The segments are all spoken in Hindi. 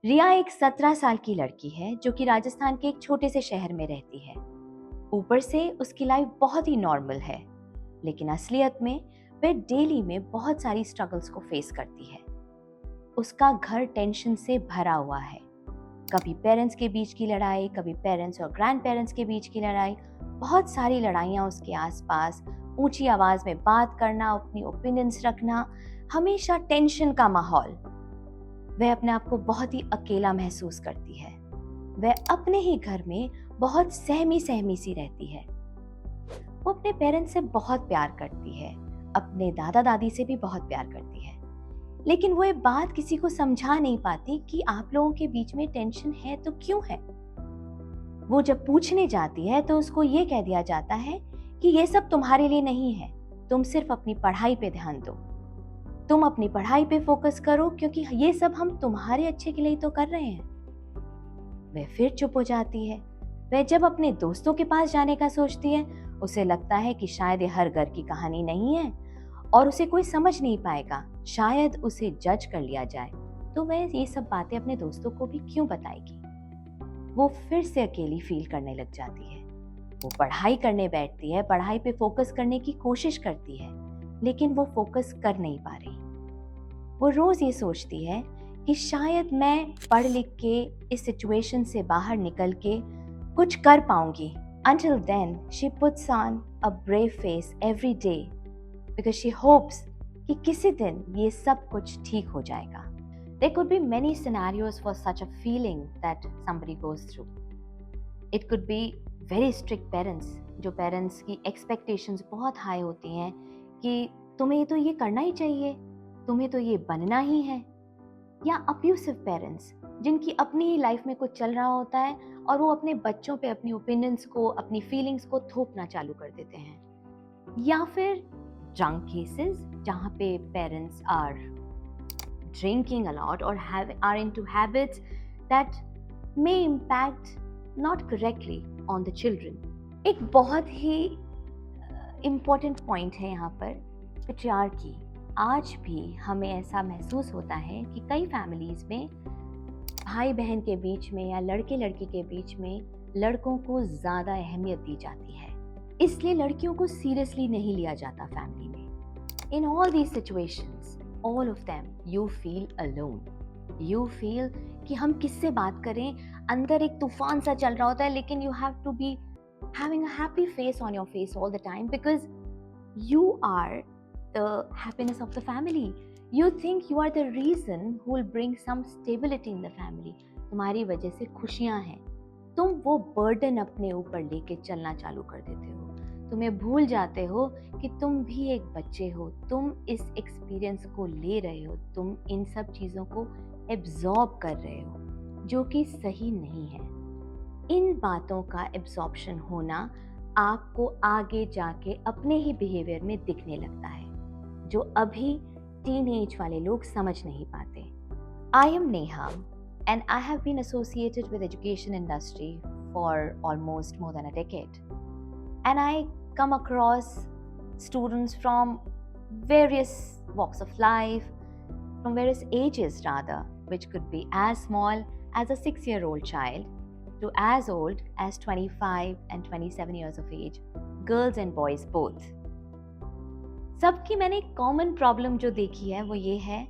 रिया एक 17 साल की लड़की है जो कि राजस्थान के एक छोटे से शहर में रहती है। ऊपर से उसकी लाइफ बहुत ही नॉर्मल है, लेकिन असलियत में वह डेली में बहुत सारी स्ट्रगल्स को फेस करती है। उसका घर टेंशन से भरा हुआ है। कभी पेरेंट्स के बीच की लड़ाई, कभी पेरेंट्स और ग्रैंड पेरेंट्स के बीच की लड़ाई, बहुत सारी लड़ाइयाँ उसके आसपास, ऊंची आवाज में बात करना, अपनी ओपिनियंस रखना, हमेशा टेंशन का माहौल। वह अपने आप को बहुत ही अकेला महसूस करती है। वह अपने ही घर में बहुत सहमी सहमी सी रहती है। वो अपने पेरेंट्स से बहुत प्यार करती है, अपने दादा दादी से भी बहुत प्यार करती है, लेकिन वो ये बात किसी को समझा नहीं पाती कि आप लोगों के बीच में टेंशन है तो क्यों है। वो जब पूछने जाती है तो उसको ये कह दिया जाता है कि ये सब तुम्हारे लिए नहीं है, तुम सिर्फ अपनी पढ़ाई पे ध्यान दो, तुम अपनी पढ़ाई पे फोकस करो, क्योंकि ये सब हम तुम्हारे अच्छे के लिए तो कर रहे हैं। वह फिर चुप हो जाती है। वह जब अपने दोस्तों के पास जाने का सोचती है, उसे लगता है कि शायद ये हर घर की कहानी नहीं है और उसे कोई समझ नहीं पाएगा, शायद उसे जज कर लिया जाए, तो वह ये सब बातें अपने दोस्तों को भी क्यों बताएगी। वो फिर से अकेली फील करने लग जाती है। वो पढ़ाई करने बैठती है, पढ़ाई पे फोकस करने की कोशिश करती है, लेकिन वो फोकस कर नहीं पा रही। वो रोज ये सोचती है कि शायद मैं पढ़ लिख के इस सिचुएशन से बाहर निकल के कुछ कर पाऊंगी। Until then, she puts on a brave face every day because she hopes कि किसी दिन ये सब कुछ ठीक हो जाएगा। There could be many scenarios for such a feeling that somebody goes through. It could be very strict parents, जो पेरेंट्स की एक्सपेक्टेशंस बहुत हाई होती हैं कि तुम्हें तो ये करना ही चाहिए, तुम्हें तो ये बनना ही है। या अब्यूसिव पेरेंट्स, जिनकी अपनी ही लाइफ में कुछ चल रहा होता है और वो अपने बच्चों पे अपनी ओपिनियंस को, अपनी फीलिंग्स को थोपना चालू कर देते हैं। या फिर ड्रंक केसेस, जहाँ पे parents are drinking a lot or are into habits that may impact not correctly on the children. एक बहुत ही इम्पोर्टेंट पॉइंट है यहाँ पर पेट्रियार्की। आज भी हमें ऐसा महसूस होता है कि कई फैमिलीज में भाई बहन के बीच में या लड़के लड़की के बीच में लड़कों को ज़्यादा अहमियत दी जाती है, इसलिए लड़कियों को सीरियसली नहीं लिया जाता फैमिली में। In all these situations, all of them, you feel alone. You feel कि हम किससे बात करें, अंदर एक तूफान सा चल रहा होता है, लेकिन you have to be having a happy face on your face all the time because you are the happiness of the family. You think you are the reason who will bring some stability in the family. तुम्हारी वजह से खुशियां हैं, तुम वो बर्डन अपने ऊपर लेके चलना चालू कर देते हो। तुम्हें भूल जाते हो कि तुम भी एक बच्चे हो, तुम इस एक्सपीरियंस को ले रहे हो, तुम इन सब चीज़ों को एब्जॉर्ब कर रहे हो, जो कि सही नहीं है। इन बातों का एब्जॉर्प्शन होना आपको आगे जाके अपने ही बिहेवियर में दिखने लगता है, जो अभी टीनेज वाले लोग समझ नहीं पाते। I am Neha and I have been associated with education industry for almost more than a decade. And I come across students from various walks of life, from various ages rather, which could be as small as a 6-year-old child to as old as 25 and 27 years of age, girls and boys both. सबकी मैंने एक कॉमन प्रॉब्लम जो देखी है वो ये है,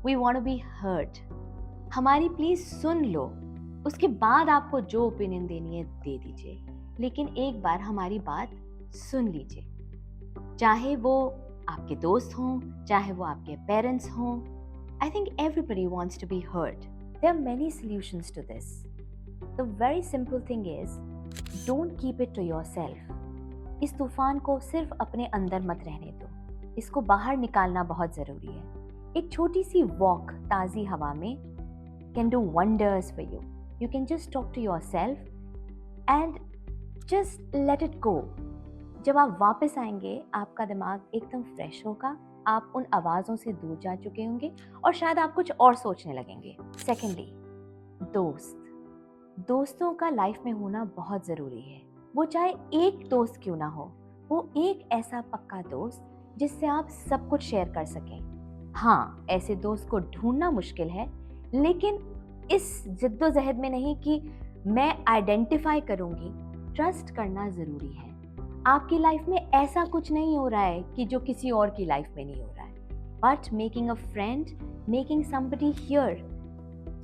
we want to be heard. हमारी प्लीज सुन लो, उसके बाद आपको जो ओपिनियन देनी है दे दीजिए, लेकिन एक बार हमारी बात सुन लीजिए। चाहे वो आपके दोस्त हों, चाहे वो आपके पेरेंट्स हों, I think everybody wants to be heard. There are many solutions to this. The very simple thing is, don't keep it to yourself. इस तूफान को सिर्फ अपने अंदर मत रहने दो, इसको बाहर निकालना बहुत ज़रूरी है। एक छोटी सी वॉक ताज़ी हवा में can do wonders for you. You can just talk to yourself and just let it go. जब आप वापस आएंगे, आपका दिमाग एकदम फ्रेश होगा, आप उन आवाज़ों से दूर जा चुके होंगे और शायद आप कुछ और सोचने लगेंगे। सेकेंडली, दोस्तों का लाइफ में होना बहुत ज़रूरी है। वो चाहे एक दोस्त क्यों ना हो, वो एक ऐसा पक्का दोस्त जिससे आप सब कुछ शेयर कर सकें। हाँ, ऐसे दोस्त को ढूंढना मुश्किल है, लेकिन इस जिद्दोजहद में नहीं कि मैं आइडेंटिफाई करूंगी, ट्रस्ट करना ज़रूरी है। आपकी लाइफ में ऐसा कुछ नहीं हो रहा है कि जो किसी और की लाइफ में नहीं हो रहा है। But making a friend, making somebody here,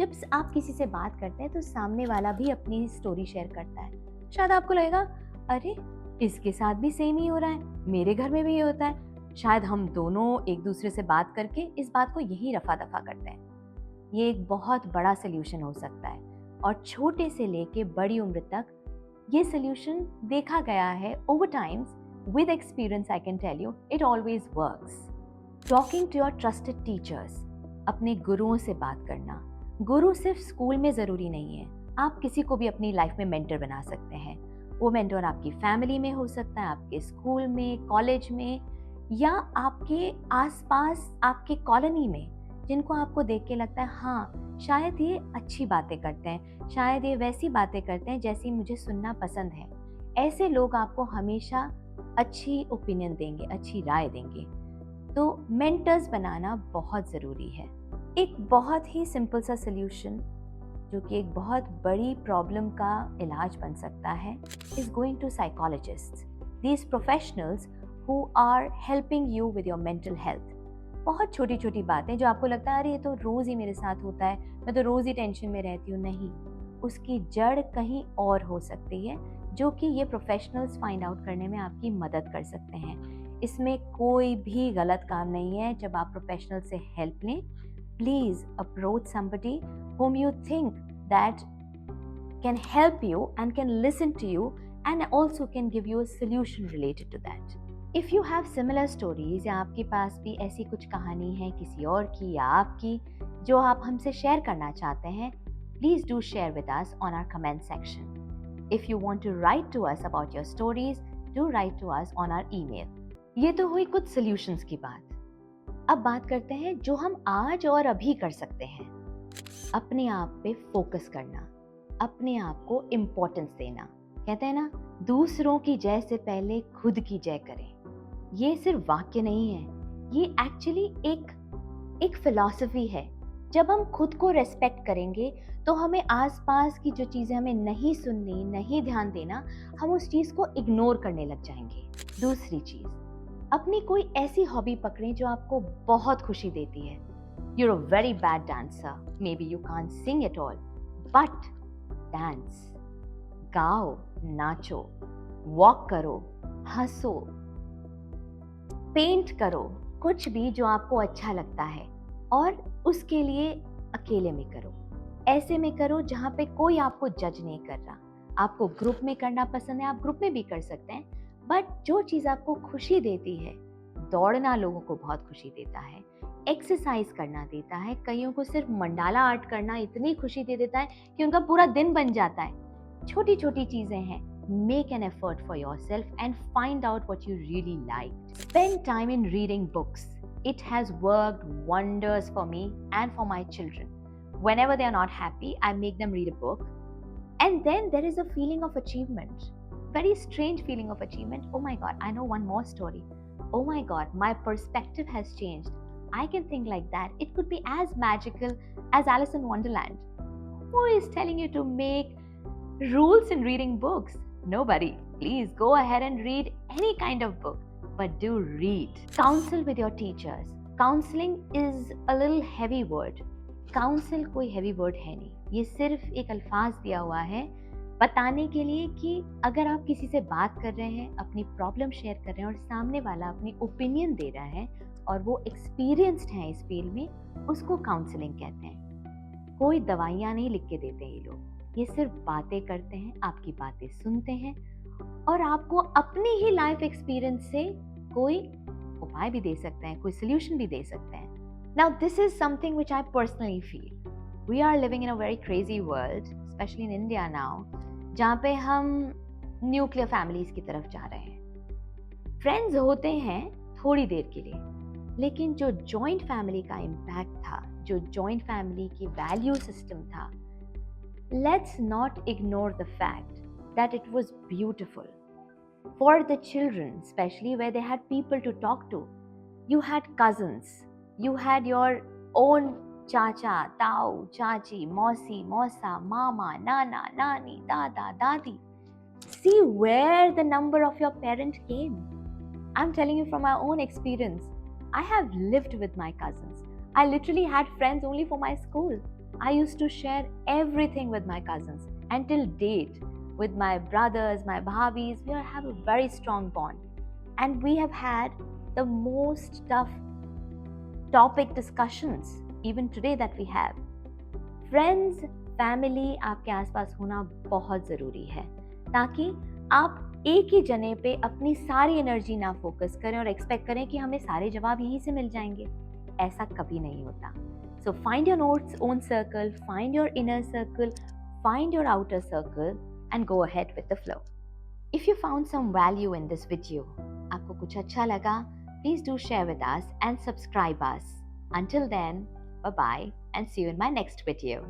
जब आप किसी से बात करते हैं तो सामने वाला भी अपनी स्टोरी शेयर करता है। शायद आपको लगेगा, अरे इसके साथ भी सेम ही हो रहा है, मेरे घर में भी ये होता है। शायद हम दोनों एक दूसरे से बात करके इस बात को यही रफा दफा करते हैं। ये एक बहुत बड़ा सोल्यूशन हो सकता है और छोटे से लेके बड़ी उम्र तक ये सोल्यूशन देखा गया है over times. With experience I can tell you it always works. Talking to your trusted teachers, अपने गुरुओं से बात करना। गुरु सिर्फ स्कूल में ज़रूरी नहीं है, आप किसी को भी अपनी लाइफ में मेंटर बना सकते हैं। वो मेंटर आपकी फैमिली में हो सकता है, आपके स्कूल में, कॉलेज में, या आपके आसपास आपके कॉलोनी में, जिनको आपको देख के लगता है हाँ शायद ये अच्छी बातें करते हैं, शायद ये वैसी बातें करते हैं जैसी मुझे सुनना पसंद है। ऐसे लोग आपको हमेशा अच्छी ओपिनियन देंगे, अच्छी राय देंगे। तो मेंटर्स बनाना बहुत ज़रूरी है। एक बहुत ही सिंपल सा सल्यूशन जो कि एक बहुत बड़ी प्रॉब्लम का इलाज बन सकता है is going to psychologist, these professionals who are helping you with your mental health. बहुत छोटी छोटी बातें जो आपको लगता है अरे ये तो रोज़ ही मेरे साथ होता है, मैं तो रोज़ ही टेंशन में रहती हूँ, नहीं, उसकी जड़ कहीं और हो सकती है, जो कि ये प्रोफेशनल्स फाइंड आउट करने में आपकी मदद कर सकते हैं। इसमें कोई भी गलत काम नहीं है। जब आप प्रोफेशनल से हेल्प लें, please approach somebody whom you think that can help you and can listen to you and also can give you a solution related to that. If you have similar stories या आपके पास भी ऐसी कुछ कहानी है किसी और की या आपकी जो आप हमसे शेयर करना चाहते हैं, please do share with us on our comment section. If you want to write to us about your stories, do write to us on our email. ये तो हुई कुछ solutions की बात। अब बात करते हैं जो हम आज और अभी कर सकते हैं। अपने आप पे फोकस करना, अपने आप को इम्पोर्टेंस देना। कहते हैं ना, दूसरों की जय से पहले खुद की जय करें। ये सिर्फ वाक्य नहीं है, ये एक्चुअली एक फिलॉसफी है। जब हम खुद को रेस्पेक्ट करेंगे तो हमें आसपास की जो चीज़ें हमें नहीं सुननी, नहीं ध्यान देना, हम उस चीज़ को इग्नोर करने लग जाएंगे। दूसरी चीज़, अपनी कोई ऐसी हॉबी पकड़ें जो आपको बहुत खुशी देती है। You're a very bad dancer. Maybe you can't sing at all. But dance. गाओ, नाचो, वॉक करो, हंसो, पेंट करो, कुछ भी जो आपको अच्छा लगता है, और उसके लिए अकेले में करो। ऐसे में करो जहाँ पे कोई आपको जज नहीं कर रहा। आपको ग्रुप में करना पसंद है, आप ग्रुप में भी कर सकते हैं, बट जो चीज़ आपको खुशी देती है, दौड़ना लोगों को बहुत खुशी देता है, एक्सरसाइज करना देता है, कईयों को सिर्फ मंडाला आर्ट करना इतनी खुशी दे देता है कि उनका पूरा दिन बन जाता है। छोटी छोटी चीज़ें हैं। Make an effort for yourself and find out what you really like. Spend time in reading books. It has worked wonders for me and for my children. Whenever they are not happy, I make them read a book. And then there is a feeling of achievement. Very strange feeling of achievement. Oh my God, I know one more story. Oh my God, my perspective has changed. I can think like that. It could be as magical as Alice in Wonderland. Who is telling you to make rules in reading books? Nobody. Please go ahead and read any kind of book, but do read. Counsel with your teachers. Counseling is a little heavy word. Counsel कोई heavy word है नहीं, ये सिर्फ एक अल्फाज दिया हुआ है बताने के लिए कि अगर आप किसी से बात कर रहे हैं, अपनी प्रॉब्लम शेयर कर रहे हैं और सामने वाला अपनी ओपिनियन दे रहा है और वो एक्सपीरियंस्ड है इस फील्ड में, उसको काउंसलिंग कहते हैं। कोई दवाइयाँ नहीं लिख के देते ये लोग, ये सिर्फ बातें करते हैं, आपकी बातें सुनते हैं और आपको अपनी ही लाइफ एक्सपीरियंस से कोई उपाय भी दे सकते हैं, कोई सोल्यूशन भी दे सकते हैं। Now this is something which I personally feel. We are living in a very crazy world, especially in India now, जहाँ पे हम न्यूक्लियर फैमिलीज की तरफ जा रहे हैं। फ्रेंड्स होते हैं थोड़ी देर के लिए, लेकिन जो जॉइंट फैमिली का इम्पैक्ट था, जो जॉइंट फैमिली की वैल्यू सिस्टम था, let's not ignore the fact that it was beautiful. For the children, especially where they had people to talk to, you had cousins, you had your own चाचा, ताऊ, चाची, मौसी, मौसा, mama, nana, nani, dada, dadi. See where the number of your parent came. I'm telling you from my own experience. I have lived with my cousins. I literally had friends only for my school. I used to share everything with my cousins. Until date, with my brothers, my bhabis, we have a very strong bond. And we have had the most tough topic discussions even today that we have. Friends, family आपके आसपास होना बहुत ज़रूरी है ताकि आप एक ही जने पे अपनी सारी एनर्जी ना फोकस करें और एक्सपेक्ट करें कि हमें सारे जवाब यहीं से मिल जाएंगे। ऐसा कभी नहीं होता। So find your notes own circle, find your inner circle, find your outer circle and go ahead with the flow. If you found some value in this video, आपको कुछ अच्छा लगा, please do share with us and subscribe us. Until then, bye bye and see you in my next video.